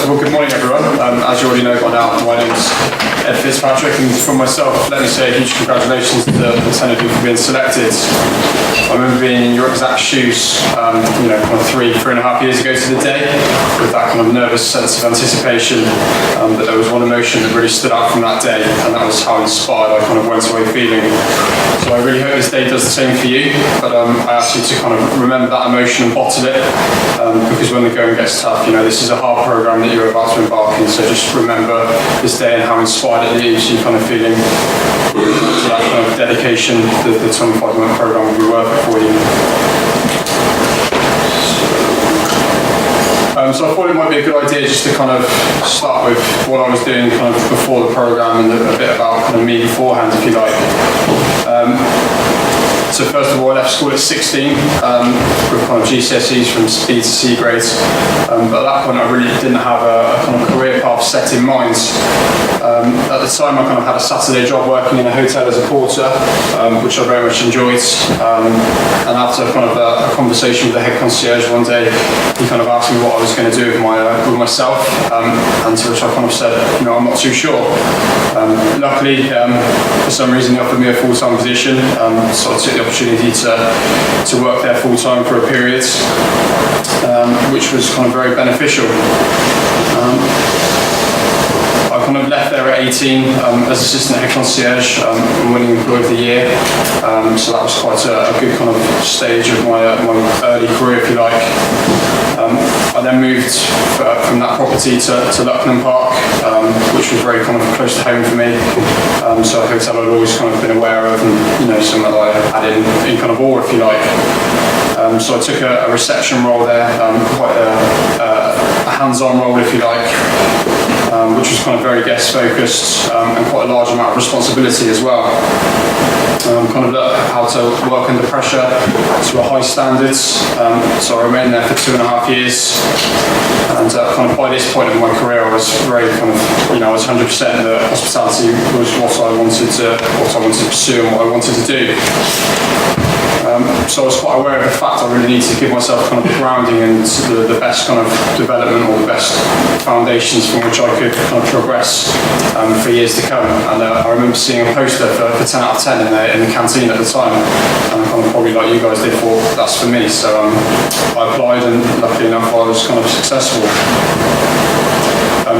First of all, good morning everyone. As you already know by now, my name is Ed Fitzpatrick, and for myself, let me say a huge congratulations to the 10 of you for being selected. I remember being in your exact shoes, kind of three and a half years ago to the day, with that kind of nervous sense of anticipation, but there was one emotion that really stood out from that day, and that was how inspired I kind of went away feeling. So I really hope this day does the same for you, but I ask you to kind of remember that emotion and bottle it, because when the going gets tough, this is a hard program that you're about to embark in, so just remember this day and how inspired it leaves you kind of feeling to that kind of dedication. The 25-month program will be worth it for you. So I thought it might be a good idea just to kind of start with what I was doing kind of before the program and a bit about kind of me beforehand, if you like. So first of all, I left school at 16 with kind of GCSEs from B to C grades, but at that point I really didn't have a kind of career path set in mind. At the time I kind of had a Saturday job working in a hotel as a porter, which I very much enjoyed, and after kind of a conversation with the head concierge one day, he kind of asked me what I was going to do with myself, and to which I kind of said, I'm not too sure. Luckily, for some reason they offered me a full-time position, so I took the opportunity to work there full-time for a period, which was kind of very beneficial. I kind of left there at 18 as assistant head concierge and winning employee of the year, so that was quite a good kind of stage of my early career, if you like. I then moved from that property to Lucknam Park, which was very kind of close to home for me, so a hotel I'd always kind of been aware of, and something that I had in kind of awe, if you like. So I took a reception role there, quite a hands-on role, if you like, which was kind of very guest focused, and quite a large amount of responsibility as well. Kind of learned how to work under pressure to a high standards, so I remained there for 2.5 years, and kind of by this point in my career I was very kind of, I was 100% that hospitality was what I wanted to pursue and what I wanted to do. So I was quite aware of the fact I really needed to give myself kind of grounding and the best kind of development, or the best foundations from which I could kind of progress for years to come. And I remember seeing a poster for 10 out of 10 in the canteen at the time, and I kind of probably like you guys did thought that's for me. So I applied, and luckily enough I was kind of successful.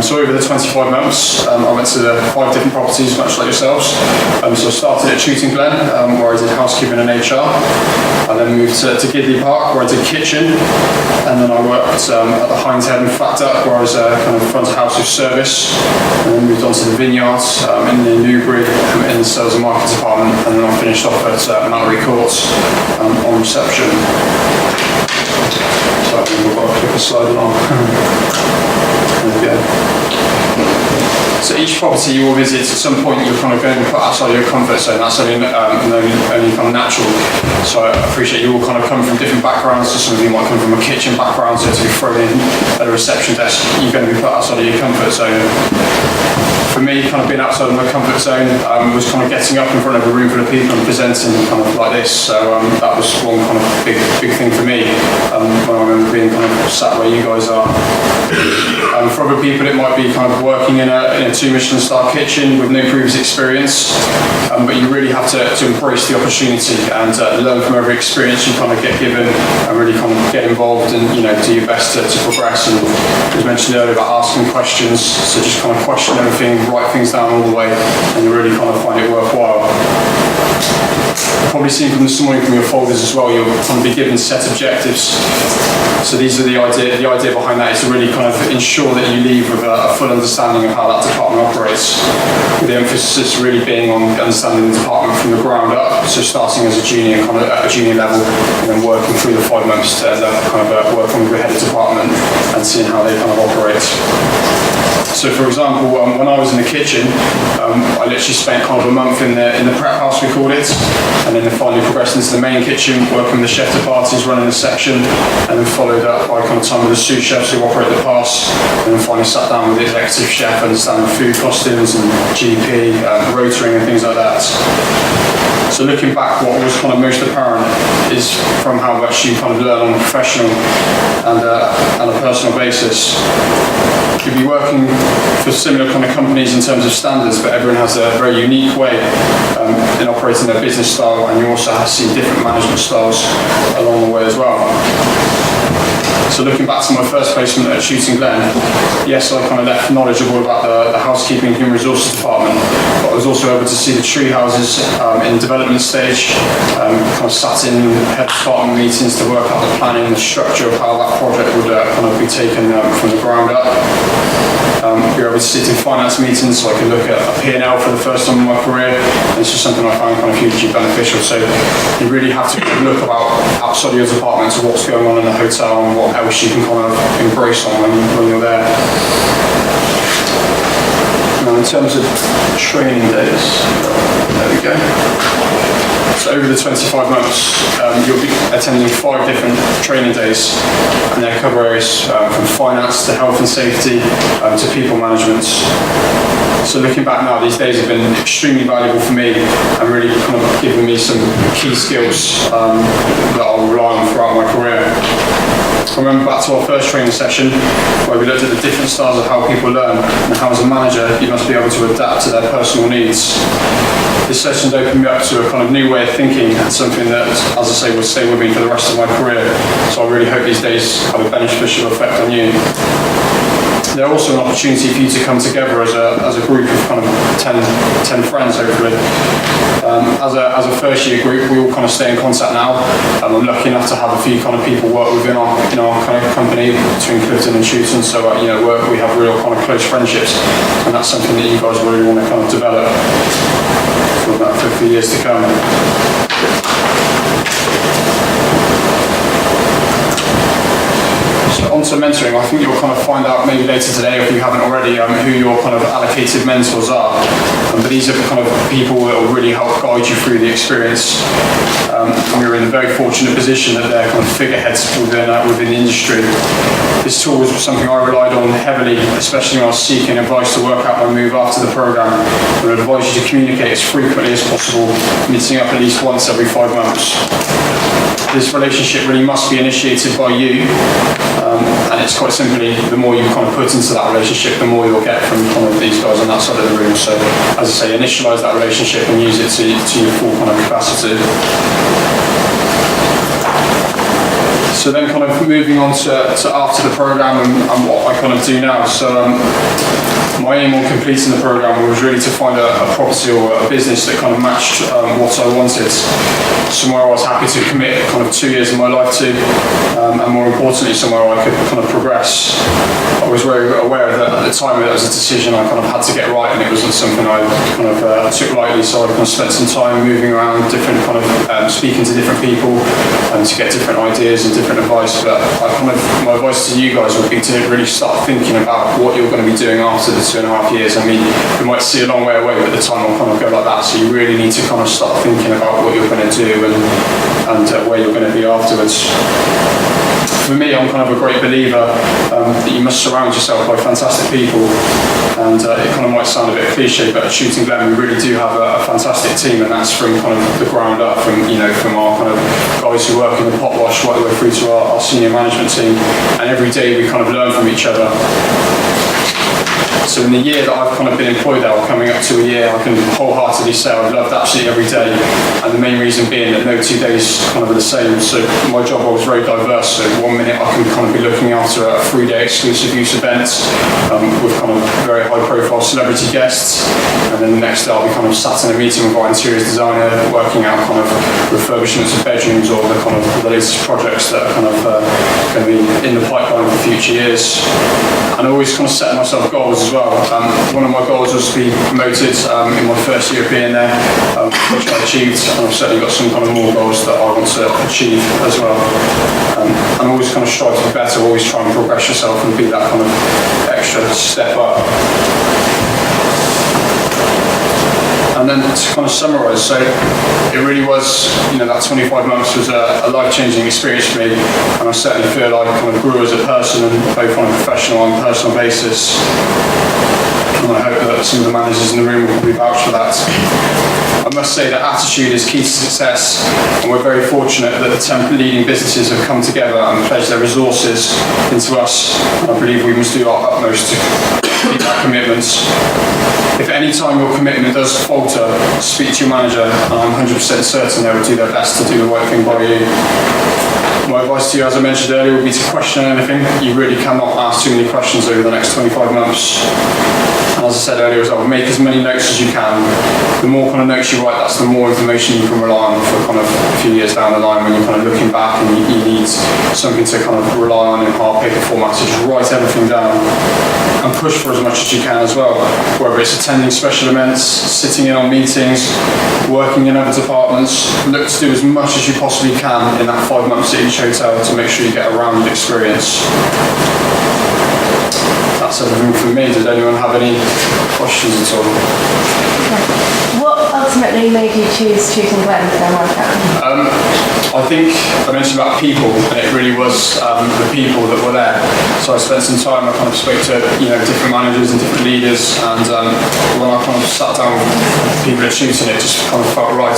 So over the 25 months, I went to the 5 different properties, much like yourselves. So I started at Chewton Glen, where I did housekeeping and HR. I then moved to Gidley Park, where I did kitchen. And then I worked at the Heinz Head and Flat Duck, where I was kind of front of house with service. And then moved on to the Vineyards in the Newbury, in the sales and marketing department. And then I finished off at Mallory Court on reception. So I think we've got a quicker slide along. There we go. So each property you will visit, at some point you're kind of going to put outside your comfort zone. That's only kind of natural. So I appreciate you all kind of come from different backgrounds. So some of you might come from a kitchen background, so to be thrown in at a reception desk, you're going to be put outside of your comfort zone. For me, kind of being outside of my comfort zone was kind of getting up in front of a room full of people and presenting kind of like this. So that was one kind of big thing for me when I remember being kind of sat where you guys are. For other people, it might be kind of working in a 2 Michelin star kitchen with no previous experience, but you really have to embrace the opportunity and learn from every experience you kind of get given, and really kind of get involved and do your best to progress. And as mentioned earlier about asking questions, so just kind of question everything, write things down all the way, and you really kind of find it worthwhile. You've probably seen from this morning from your folders as well, you'll kind of be given set objectives. So these are the idea behind that is to really kind of ensure that you leave with a full understanding of how that department operates, with the emphasis really being on understanding the department from the ground up, so starting as a junior, kind of at a junior level, and then working through the 5 months to kind of working with your head of department and seeing how they kind of operate. So for example, when I was in the kitchen, I literally spent kind of a month in the prep house, we called it, and then finally progressed into the main kitchen, working with the chef de parties, running the section, and then followed up by kind of time with the sous chefs who operate the pass, and then finally sat down with the executive chef, understanding food costings and GP, rotoring and things like that. So looking back, what was kind of most apparent is from how much you kind of learn on a professional and a personal basis. You'll be working for similar kind of companies in terms of standards, but everyone has a very unique way in operating their business style, and you also have to see different management styles along the way as well. So looking back to my first placement at Shooting Glen, yes, I kind of left knowledgeable about the housekeeping and human resources department, but I was also able to see the tree houses in development stage, kind of sat in head department meetings to work out the planning, the structure of how that project would kind of be taken from the ground up. We were able to sit in finance meetings so I could look at a P&L for the first time in my career. And this was something I found kind of hugely beneficial. So you really have to look about outside of your department to what's going on in the hotel and what else you can kind of embrace on when you're there. Now in terms of training days, there we go. So over the 25 months, you'll be attending 5 different training days, and they cover areas from finance to health and safety to people management. So looking back now, these days have been extremely valuable for me and really kind of given me some key skills that I'll rely on throughout my career. I remember back to our first training session where we looked at the different styles of how people learn and how as a manager you must be able to adapt to their personal needs. This session opened me up to a kind of new way of thinking and something that, as I say, will stay with me for the rest of my career. So I really hope these days have a beneficial effect on you. They're also an opportunity for you to come together as a group of kind of 10 friends, hopefully. As a first year group, we all kind of stay in contact now. I'm lucky enough to have a few kind of people work within our kind of company between Clifton and Shooton, so we have real kind of close friendships, and that's something that you guys really want to kind of develop for about 50 years to come. So on to mentoring, I think you'll kind of find out maybe later today, if you haven't already, who your kind of allocated mentors are. But these are the kind of people that will really help guide you through the experience. And we're in a very fortunate position that they're kind of figureheads within the industry. This tool was something I relied on heavily, especially when I was seeking advice to work out my move after the programme. I would advise you to communicate as frequently as possible, meeting up at least once every 5 months. This relationship really must be initiated by you, and it's quite simply, the more you kind of put into that relationship, the more you'll get from kind of these guys on that side of the room. So, as I say, initialise that relationship and use it to your full kind of capacity. So then kind of moving on to after the programme and what I kind of do now. So my aim on completing the programme was really to find a property or a business that kind of matched what I wanted. Somewhere I was happy to commit kind of 2 years of my life to, and more importantly, somewhere I could kind of progress. I was very aware that at the time it was a decision I kind of had to get right, and it wasn't something I kind of took lightly, so I kind of spent some time moving around different kind of speaking to different people to get different ideas and different advice. But my advice to you guys would be to really start thinking about what you're going to be doing after the 2.5 years. I mean, you might see a long way away, but the time will kind of go like that, so you really need to kind of start thinking about what you're going to do and where you're going to be afterwards. For me, I'm kind of a great believer that you must surround yourself by fantastic people, and it kind of might sound a bit cliche, but at Shooting Glen we really do have a fantastic team, and that's from kind of the ground up, from our kind of guys who work in the pot wash right the way through to our senior management team, and every day we kind of learn from each other. So in the year that I've kind of been employed there, or coming up to a year, I can wholeheartedly say I've loved absolutely every day, and the main reason being that no 2 days kind of are the same. So my job was very diverse, so 1 minute I can kind of be looking after a 3-day exclusive use event with kind of very high profile celebrity guests, and then the next day I'll be kind of sat in a meeting with our interiors designer working out kind of refurbishments of bedrooms or the kind of the latest projects that are kind of going to be in the pipeline for future years. And I always kind of set myself goals as well. One of my goals was to be promoted in my first year of being there, which I achieved, and I've certainly got some kind of more goals that I want to achieve as well. I'm always kind of strive to be better, always try and progress yourself and be that kind of extra step up. And then to kind of summarise, so it really was, that 25 months was a life-changing experience for me, and I certainly feel like I kind of grew as a person, and both on a professional and personal basis. and I hope that some of the managers in the room will probably vouch for that. I must say that attitude is key to success, and we're very fortunate that the 10 leading businesses have come together and pledged their resources into us, and I believe we must do our utmost to keep our commitments. If at any time your commitment does falter, speak to your manager, and I'm 100% certain they will do their best to do the right thing by you. My advice to you, as I mentioned earlier, would be to question anything. You really cannot ask too many questions over the next 25 months. And as I said earlier as well, make as many notes as you can. The more kind of notes you write, that's the more information you can rely on for kind of a few years down the line when you're kind of looking back and you need something to kind of rely on in hard paper format. So just write everything down and push for as much as you can as well. Whether it's attending special events, sitting in on meetings, working in other departments, look to do as much as you possibly can in that 5 months at each hotel to make sure you get a rounded experience. That's everything from me. Does anyone have any questions at all? What ultimately made you choose Chewton Glen for their workout? I think I mentioned about people, and it really was the people that were there. So I spent some time, I kind of spoke to different managers and different leaders, and when I kind of sat down with people at Chewton, it just kind of felt right.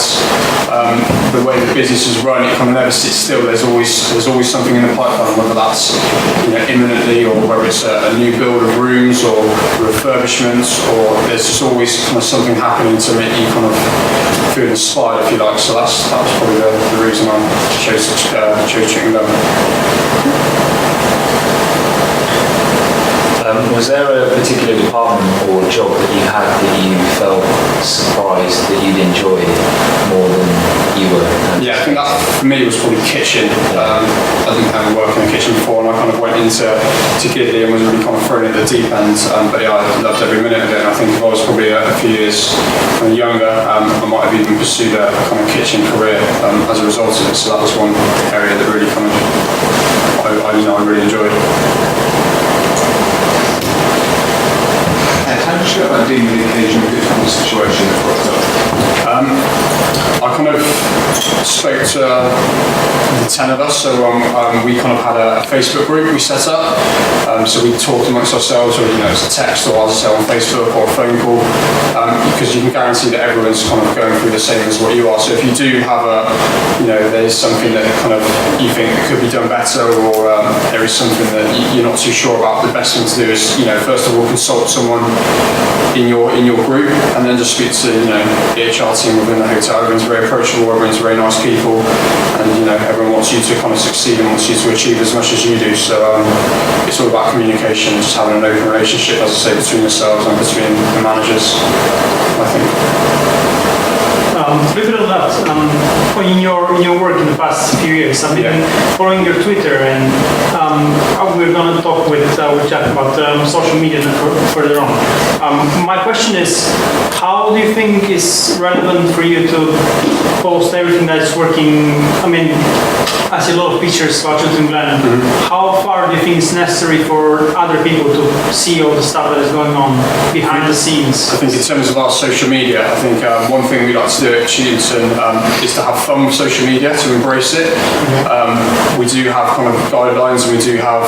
The way the business is run, it kind of never sits still. There's always something in the pipeline, whether that's imminently, or whether it's a new build of rooms or refurbishments, or there's just always kind of something happening to make you kind of feel inspired, if you like. So that was probably the reason I chose Chewton Glen. Was there a particular department or job that you had that you felt surprised that you'd enjoy more than you were? Yeah, I think that for me was probably kitchen. I didn't have work in a kitchen before, and I kind of went into Gidley and was really kind of thrown at the deep end. But yeah, I loved every minute of it. And I think if I was probably a few years younger, I might have even pursued a kind of kitchen career as a result of it. So that was one area that really kind of I really enjoyed. How did you go about dealing with the occasional difficult situation that cropped up? I kind of spoke to the 10 of us, so we kind of had a Facebook group we set up. So we talked amongst ourselves, or it's a text, or as I say on Facebook, or a phone call, because you can guarantee that everyone's kind of going through the same as what you are. So if you do have there's something that kind of you think could be done better, or there is something that you're not too sure about, the best thing to do is first of all consult someone in your group, and then just speak to the HR team within the hotel. Everyone's very approachable, everyone's very nice people, and everyone wants you to kind of succeed and wants you to achieve as much as you do. So it's all about communication, just having an open relationship, as I say, between yourselves and between the managers, I think. Believe it or not, in your work in the past few years, I've been following your Twitter, and we're going to talk with Jack about social media further on. My question is, how do you think is relevant for you to post everything that's working? I mean, I see a lot of pictures about Chewton Glen. How far do you think it's necessary for other people to see all the stuff that is going on behind the scenes? I think in terms of our social media, I think one thing we like to do at Chewton is to have fun with social media, to embrace it. We do have kind of guidelines, and we do have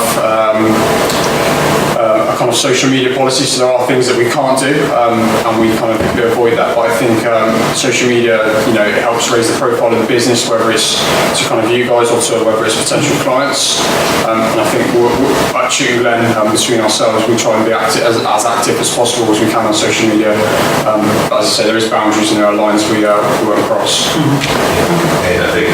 a kind of social media policy, so there are things that we can't do, and we kind of avoid that. But I think social media, it helps raise the profile of the business, whether it's to kind of you guys or to whether it's potential clients. And I think at Chewton Glen, between ourselves, we try and be as active as possible as we can on social media. But as I say, there is boundaries and there are lines we won't cross. And I think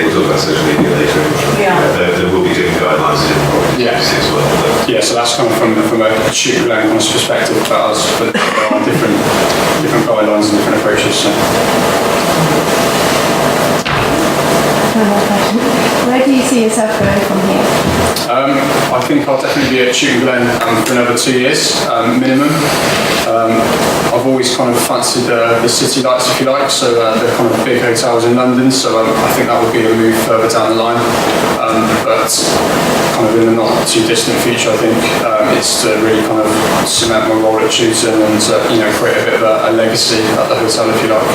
we'll talk about social media later. Yeah. There will be different guidelines in different properties as well. Yeah, so that's kind of from a Chewton Glen kind of perspective about us, but there are different guidelines and different approaches. So. One more question. Where do you see yourself going from here? I think I'll definitely be at Chewton Glen for another 2 years, minimum. I've always kind of fancied the city lights, if you like, so the kind of big hotels in London, so I think that would be a move further down the line. But kind of in the not too distant future, I think it's to really kind of cement my role at Chewton and create a bit of a legacy at the hotel, if you like.